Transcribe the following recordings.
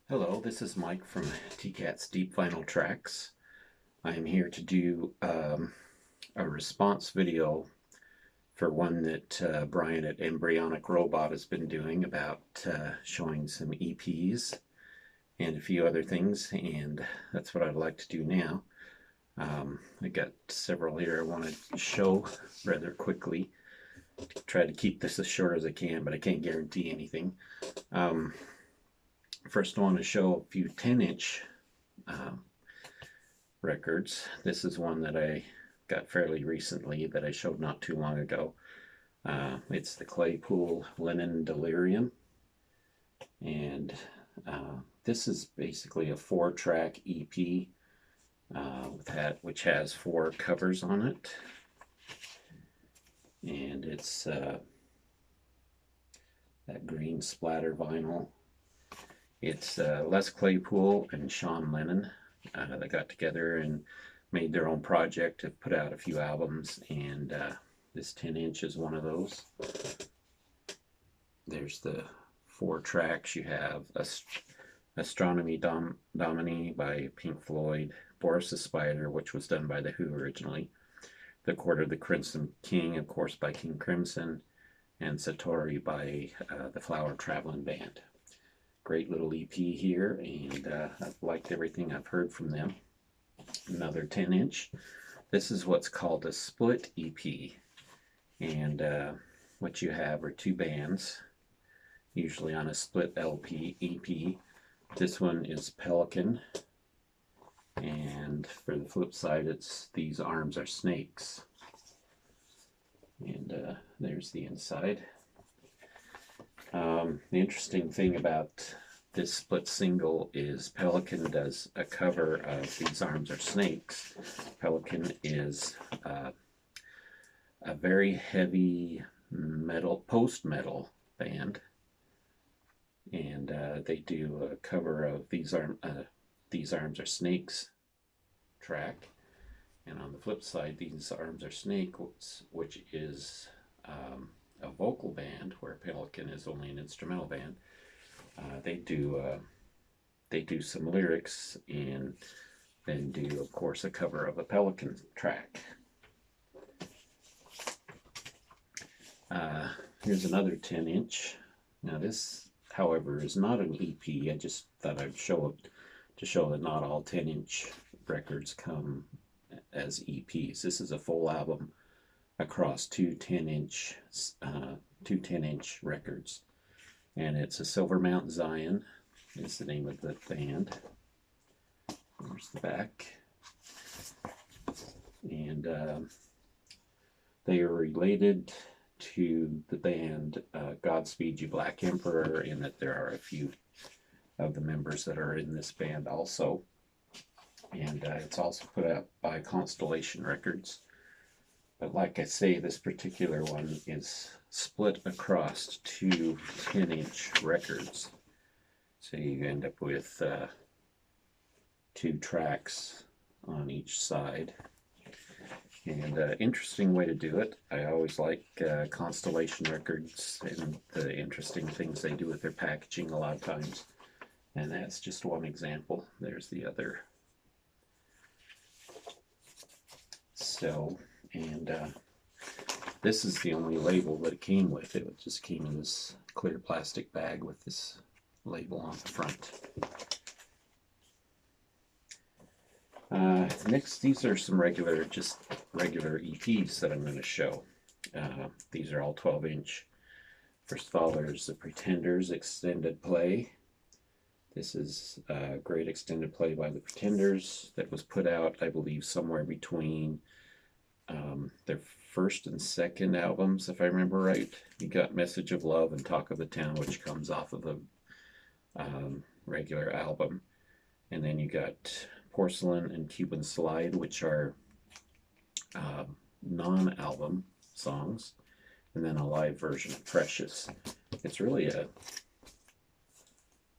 Hello, this is Mike from TCAT's Deep Vinyl Tracks. I am here to do a response video for one that Brian at Embryonic Robot has been doing about showing some EPs and a few other things, and that's what I'd like to do now. I got several here I want to show rather quickly. Try to keep this as short as I can, but I can't guarantee anything. First, I want to show a few 10-inch records. This is one that I got fairly recently that I showed not too long ago. It's the Claypool Lennon Delirium, and this is basically a 4-track EP which has 4 covers on it, and it's that green splatter vinyl. It's Les Claypool and Sean Lennon that got together and made their own project, have put out a few albums, and this 10-inch is one of those. There's the 4 tracks. You have Astronomy Domini by Pink Floyd, Boris the Spider, which was done by The Who originally, The Court of the Crimson King, of course, by King Crimson, and Satori by the Flower Traveling Band. Great little EP here, and I've liked everything I've heard from them. Another 10-inch. This is what's called a split EP, and what you have are 2 bands, usually on a split LP EP. This one is Pelican, and for the flip side, it's These Arms Are Snakes. And there's the inside. The interesting thing about this split single is Pelican does a cover of These Arms Are Snakes. Pelican is a very heavy metal, post-metal band, and they do a cover of These Arms Are Snakes track. And on the flip side, These Arms Are Snakes, which is a vocal band, where Pelican is only an instrumental band. They do some lyrics and then do, of course, a cover of a Pelican track. Here's another 10-inch. Now this, however, is not an EP. I just thought I'd show it to show that not all 10-inch records come as EPs. This is a full album across two 10-inch records, and it's a Silvermount Zion is the name of the band. There's the back, and they are related to the band Godspeed You Black Emperor, in that there are a few of the members that are in this band also, and it's also put out by Constellation Records. But like I say, this particular one is split across 2 10-inch records. So you end up with 2 tracks on each side. And interesting way to do it. I always like Constellation Records and the interesting things they do with their packaging a lot of times. And that's just one example. There's the other. So, and this is the only label that it came with. It just came in this clear plastic bag with this label on the front. Next, these are some regular EPs that I'm going to show. These are all 12-inch. First of all, there's the Pretenders extended play. This is a great extended play by the Pretenders that was put out, I believe, somewhere between their first and second albums, if I remember right. You got Message of Love and Talk of the Town, which comes off of a regular album. And then you got Porcelain and Cuban Slide, which are non-album songs. And then a live version of Precious. It's really a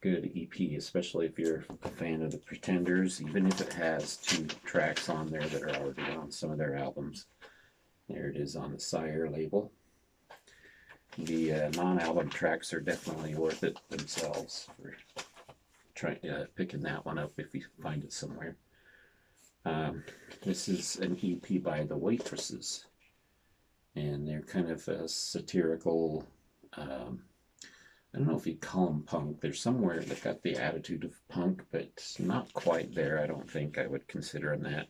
good EP, especially if you're a fan of the Pretenders, even if it has 2 tracks on there that are already on some of their albums. There it is on the Sire label. The non-album tracks are definitely worth it themselves for try picking that one up if you find it somewhere. This is an EP by The Waitresses, and they're kind of a satirical, I don't know if you'd call them punk. They're somewhere that got the attitude of punk, but not quite there. I don't think I would consider them that.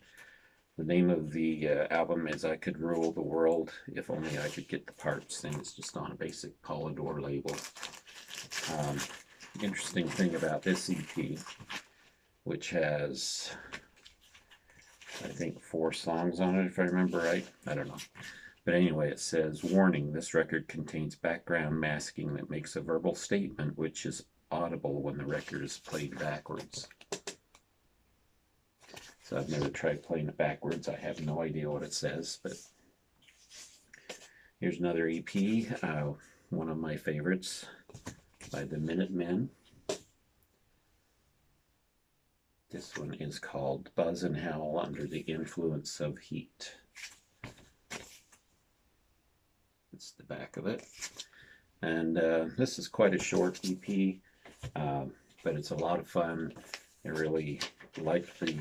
The name of the album is I Could Rule the World If Only I Could Get the Parts, and it's just on a basic Polydor label. Interesting thing about this EP, which has, I think, 4 songs on it, if I remember right. I don't know. But anyway, it says, warning, this record contains background masking that makes a verbal statement which is audible when the record is played backwards. So I've never tried playing it backwards. I have no idea what it says, but here's another EP, one of my favorites, by the Minutemen. This one is called Buzz and Howl Under the Influence of Heat. That's the back of it. And this is quite a short EP, but it's a lot of fun. I really like the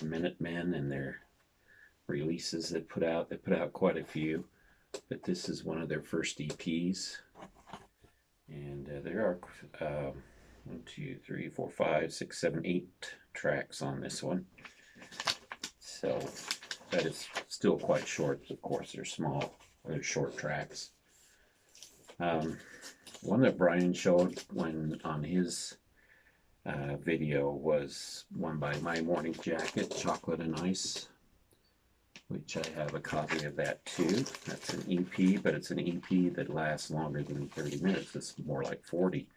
Minutemen and their releases they put out. They put out quite a few, but this is one of their first EPs. And there are 1, 2, 3, 4, 5, 6, 7, 8 tracks on this one. So, but it's still quite short. Of course, they're small. They're short tracks. One that Brian showed when on his video was one by My Morning Jacket, Chocolate and Ice, which I have a copy of that too. That's an EP, but it's an EP that lasts longer than 30 minutes. It's more like 40.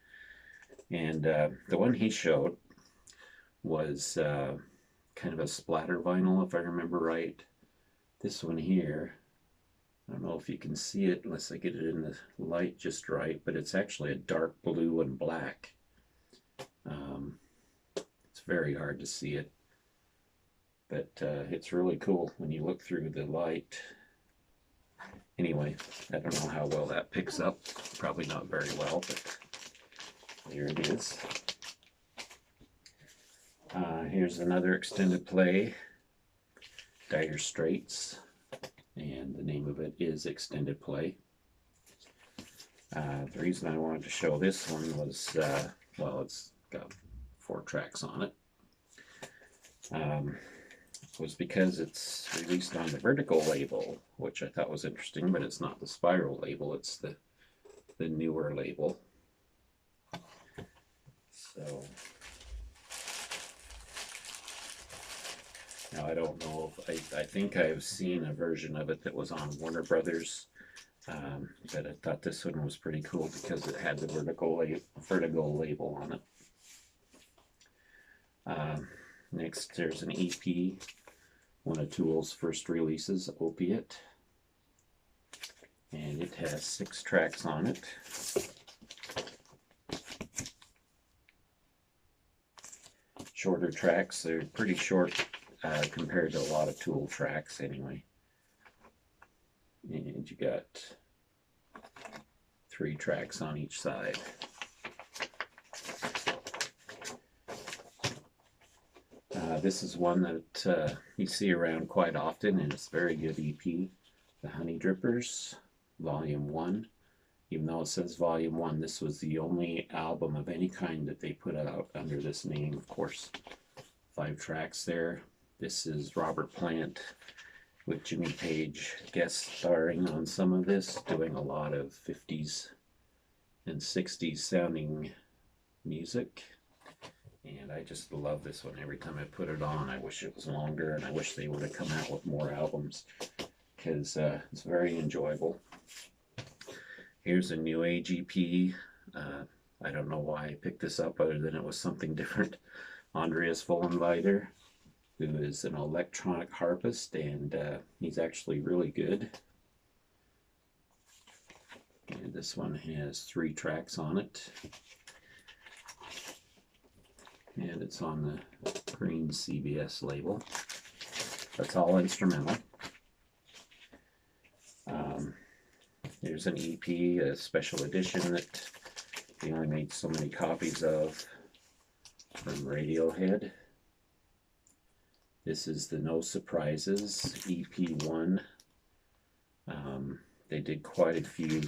And the one he showed was kind of a splatter vinyl, if I remember right. This one here, I don't know if you can see it unless I get it in the light just right, but it's actually a dark blue and black. It's very hard to see it, but it's really cool when you look through the light. Anyway, I don't know how well that picks up. Probably not very well, but there it is. Here's another extended play, Dire Straits, and the name of it is Extended Play. The reason I wanted to show this one was, well, it's got 4 tracks on it, was because it's released on the Vertical label, which I thought was interesting, but it's not the Spiral label, it's the newer label. So now I don't know if I think I've seen a version of it that was on Warner Brothers, but I thought this one was pretty cool because it had the Vertigo label on it. Next, there's an EP, one of Tool's first releases, Opiate, and it has 6 tracks on it. Shorter tracks. They're pretty short compared to a lot of Tool tracks anyway. And you got 3 tracks on each side. This is one that you see around quite often, and it's a very good EP. The Honey Drippers, Volume 1. Even though it says Volume 1, this was the only album of any kind that they put out under this name, of course. 5 tracks there. This is Robert Plant with Jimmy Page guest starring on some of this, doing a lot of 50s and 60s sounding music. And I just love this one. Every time I put it on, I wish it was longer, and I wish they would have come out with more albums, because it's very enjoyable. Here's a New Age EP. I don't know why I picked this up other than it was something different. Andreas Vollenweider, who is an electronic harpist, and he's actually really good. And this one has 3 tracks on it. And it's on the green CBS label. That's all instrumental. There's an EP, a special edition that they only made so many copies of. from Radiohead. This is the No Surprises EP1. They did quite a few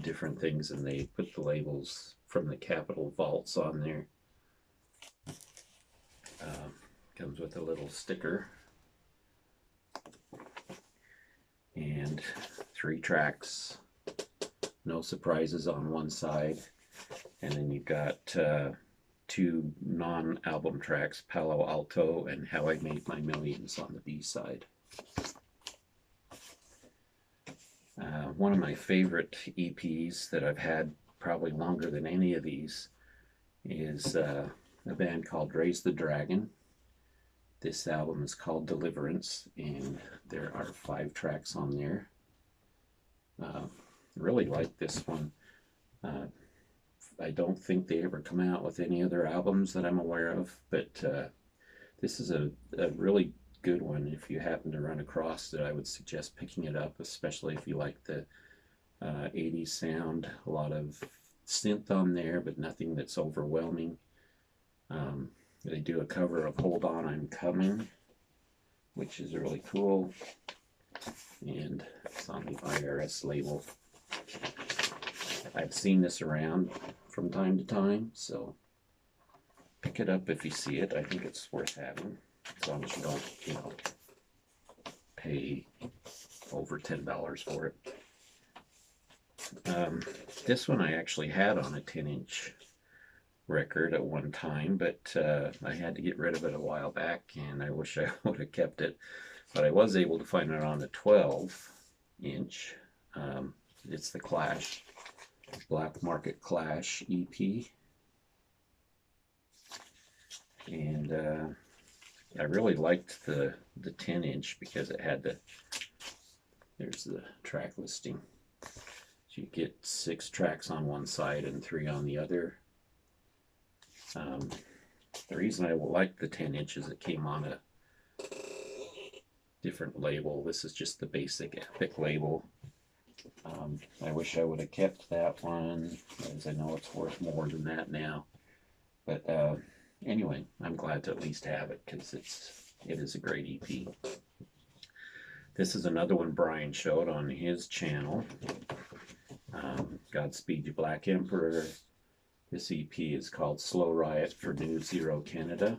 different things, and they put the labels from the Capitol Vaults on there. Comes with a little sticker and 3 tracks. No Surprises on one side, and then you've got 2 non-album tracks, Palo Alto and How I Made My Millions, on the B side. One of my favorite EPs that I've had probably longer than any of these is a band called Raise the Dragon. This album is called Deliverance, and there are 5 tracks on there. Really like this one. I don't think they ever come out with any other albums that I'm aware of, but this is a really good one. If you happen to run across it, I would suggest picking it up, especially if you like the 80s sound. A lot of synth on there, but nothing that's overwhelming. They do a cover of Hold On, I'm Coming, which is really cool, and it's on the IRS label. I've seen this around from time to time, so pick it up if you see it. I think it's worth having, as long as you don't, pay over $10 for it. This one I actually had on a 10-inch record at one time, but I had to get rid of it a while back, and I wish I would have kept it. But I was able to find it on a 12-inch. It's the Clash, Black Market Clash EP. And I really liked the 10-inch because it had there's the track listing. So you get 6 tracks on one side and 3 on the other. The reason I like the 10-inch is it came on a different label. This is just the basic Epic label. I wish I would have kept that one, as I know it's worth more than that now. But anyway, I'm glad to at least have it, because it is a great EP. This is another one Brian showed on his channel. Godspeed You Black Emperor. This EP is called Slow Riot for New Zero Canada.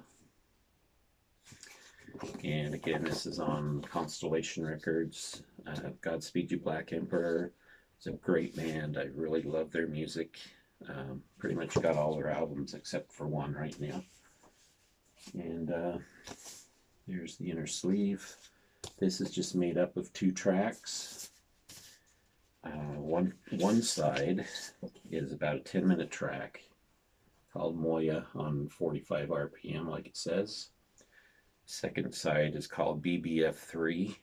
And again, this is on Constellation Records. Godspeed You Black Emperor. It's a great band. I really love their music. Pretty much got all their albums except for one right now. And here's the inner sleeve. This is just made up of 2 tracks. One side is about a 10-minute track called Moya on 45 RPM, like it says. Second side is called BBF3,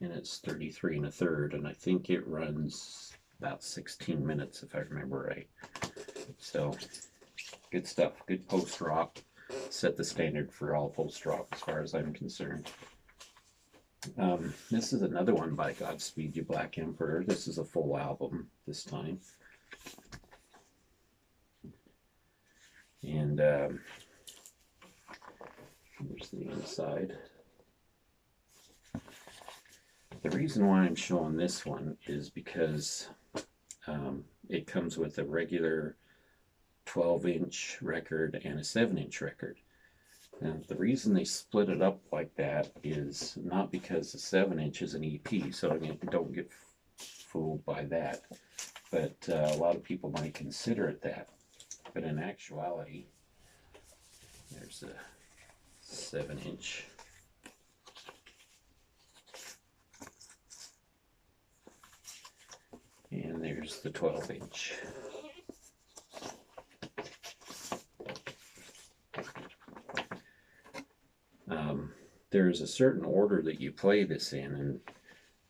and it's 33 1/3, and I think it runs about 16 minutes if I remember right. So good stuff, good post rock. Set the standard for all post rock as far as I'm concerned. This is another one by Godspeed You Black Emperor. This is a full album this time. And here's the inside. The reason why I'm showing this one is because it comes with a regular 12-inch record and a 7-inch record. And the reason they split it up like that is not because the 7-inch is an EP, so I mean, don't get fooled by that. But a lot of people might consider it that. But in actuality, there's a 7-inch. And there's the 12-inch. There's a certain order that you play this in, and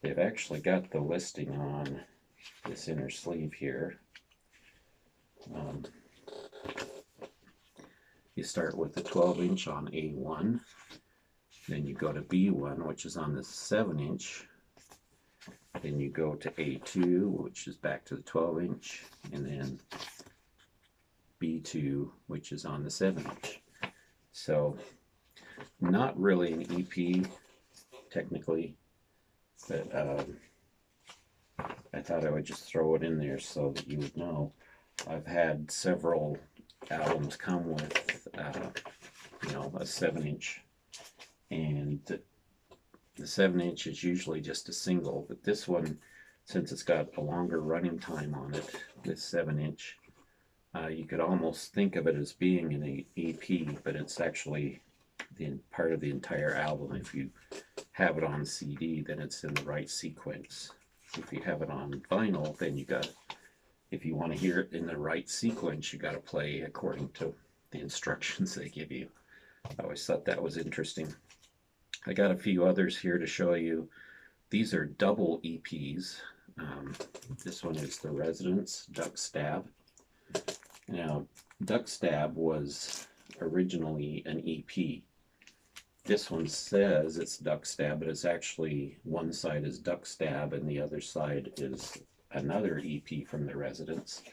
they've actually got the listing on this inner sleeve here. You start with the 12-inch on A1, then you go to B1, which is on the 7-inch, then you go to A2, which is back to the 12-inch, and then B2, which is on the 7-inch. So not really an EP technically, but I thought I would just throw it in there so that you would know. I've had several albums come with, you know, a 7-inch, and the 7-inch is usually just a single, but this one, since it's got a longer running time on it, this 7-inch, you could almost think of it as being an EP, but it's actually part of the entire album. If you have it on CD, then it's in the right sequence. If you have it on vinyl, then you got, if you want to hear it in the right sequence, you got to play according to the instructions they give you. I always thought that was interesting. I got a few others here to show you. These are double EPs. This one is The Residents, Duck Stab. Now, Duck Stab was originally an EP. This one says it's Duck Stab, but it's actually, one side is Duck Stab and the other side is another EP from The Residents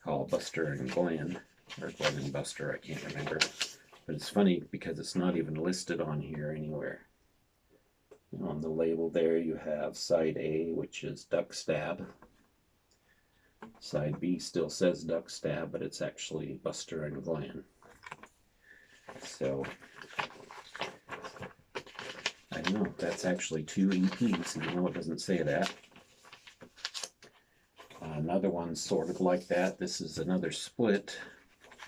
called Buster and Glenn, or Glenn and Buster, I can't remember. But it's funny because it's not even listed on here anywhere. On the label there you have side A, which is Duck Stab. Side B still says Duck Stab, but it's actually Buster and Glenn. So I don't know, that's actually 2 EPs, even though it doesn't say that. Another one sort of like that. This is another split.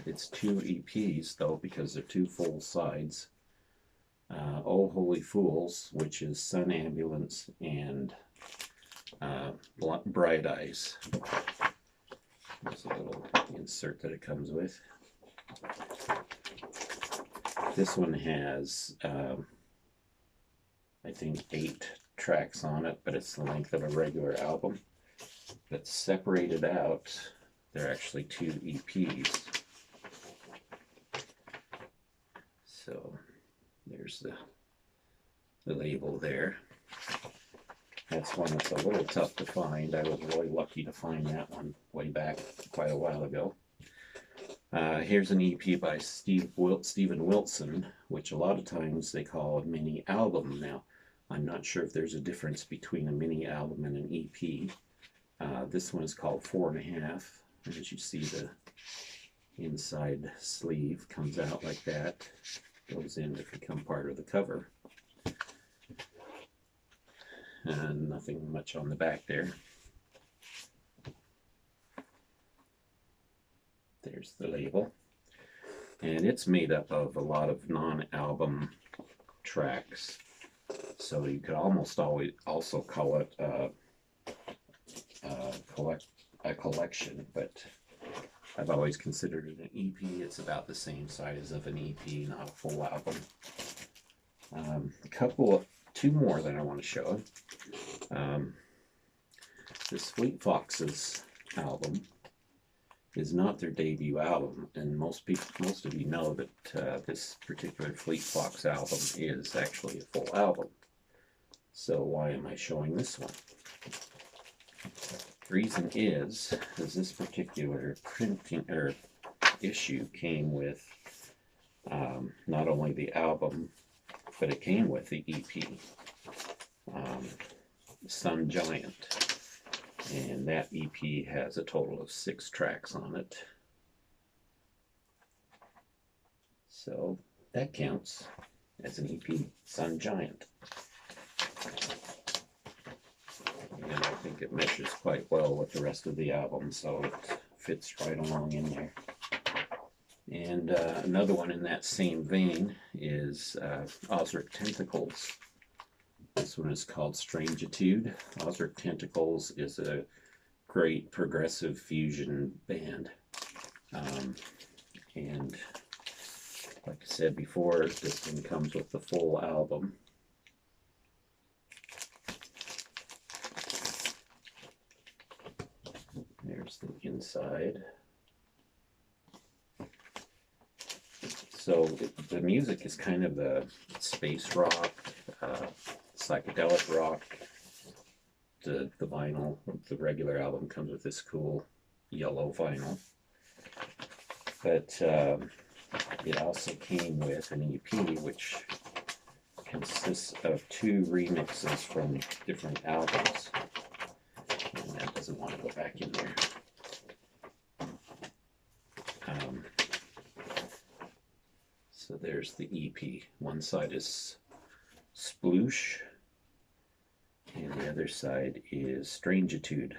It's 2 EPs though, because they're 2 full sides. Oh Holy Fools, which is Sun Ambulance and Bright Eyes. There's a little insert that it comes with. This one has, I think, 8 tracks on it, but it's the length of a regular album. But separated out, they're actually 2 EPs. So there's the label there. That's one that's a little tough to find. I was really lucky to find that one way back quite a while ago. Here's an EP by Steven Wilson, which a lot of times they call a mini album. Now, I'm not sure if there's a difference between a mini album and an EP. This one is called 4½. As you see, the inside sleeve comes out like that, goes in to become part of the cover. And nothing much on the back there. There's the label. And it's made up of a lot of non-album tracks. So you could almost always also call it a collection, but I've always considered it an EP. It's about the same size of an EP, not a full album. Two more that I want to show. This Fleet Foxes album is not their debut album, and most of you know that this particular Fleet Fox album is actually a full album. So why am I showing this one? The reason is this particular printing or issue came with not only the album, but it came with the EP, Sun Giant. And that EP has a total of 6 tracks on it. So that counts as an EP, Sun Giant. And I think it meshes quite well with the rest of the album, so it fits right along in there. And another one in that same vein is Ozric Tentacles. This one is called Strangitude. Ozric Tentacles is a great progressive fusion band. And like I said before, this one comes with the full album. There's the inside. So the music is kind of the space rock, psychedelic rock. The vinyl, the regular album comes with this cool yellow vinyl. But It also came with an EP, which consists of 2 remixes from different albums. And that doesn't want to go back in there. So there's the EP. One side is Sploosh, and the other side is Strangitude.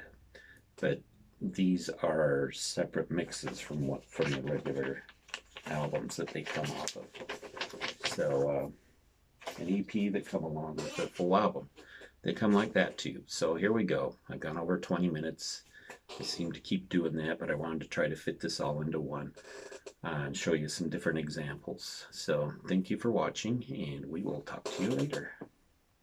But these are separate mixes from the regular albums that they come off of. So an EP that come along with the full album. They come like that too. So here we go. I've gone over 20 minutes. I seem to keep doing that, but I wanted to try to fit this all into one and show you some different examples. So thank you for watching, and we will talk to you later.